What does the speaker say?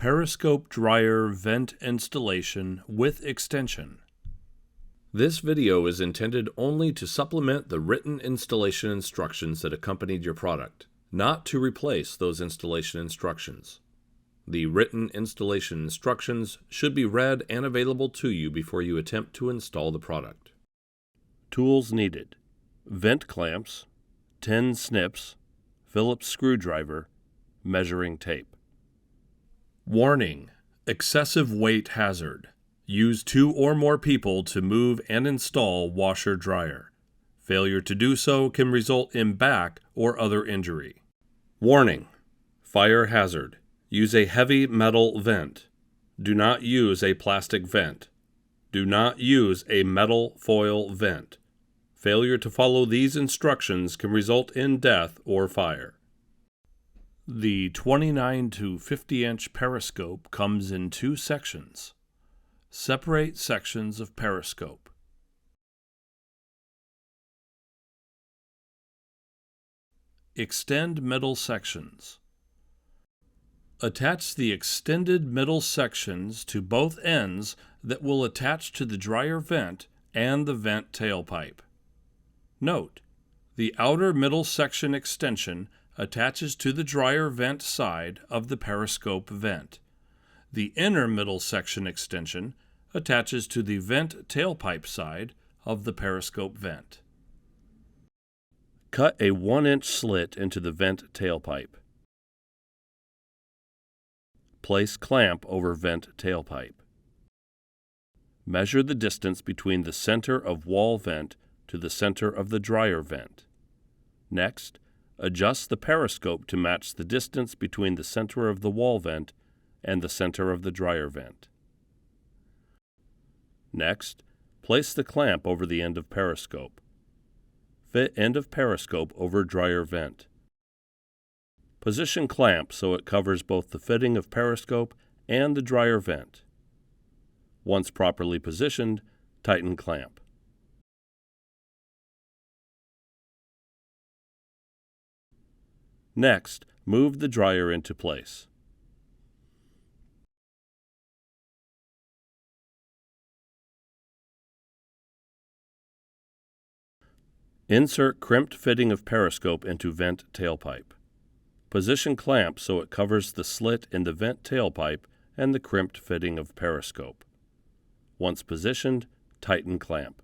Periscope dryer vent installation with extension. This video is intended only to supplement the written installation instructions that accompanied your product, not to replace those installation instructions. The written installation instructions should be read and available to you before you attempt to install the product. Tools needed: vent clamps, 10 snips, Phillips screwdriver, measuring tape. Warning: excessive weight hazard. Use 2 or more people to move and install washer-dryer. Failure to do so can result in back or other injury. Warning: fire hazard. Use a heavy metal vent. Do not use a plastic vent. Do not use a metal foil vent. Failure to follow these instructions can result in death or fire. The 29 to 50-inch periscope comes in 2 sections. Separate sections of periscope. Extend middle sections. Attach the extended middle sections to both ends that will attach to the dryer vent and the vent tailpipe. Note: the outer middle section extension attaches to the dryer vent side of the periscope vent. The inner middle section extension attaches to the vent tailpipe side of the periscope vent. Cut a 1-inch slit into the vent tailpipe. Place clamp over vent tailpipe. Measure the distance between the center of wall vent to the center of the dryer vent. Next, adjust the periscope to match the distance between the center of the wall vent and the center of the dryer vent. Next, place the clamp over the end of periscope. Fit end of periscope over dryer vent. Position clamp so it covers both the fitting of periscope and the dryer vent. Once properly positioned, tighten clamp. Next, move the dryer into place. Insert crimped fitting of periscope into vent tailpipe. Position clamp so it covers the slit in the vent tailpipe and the crimped fitting of periscope. Once positioned, tighten clamp.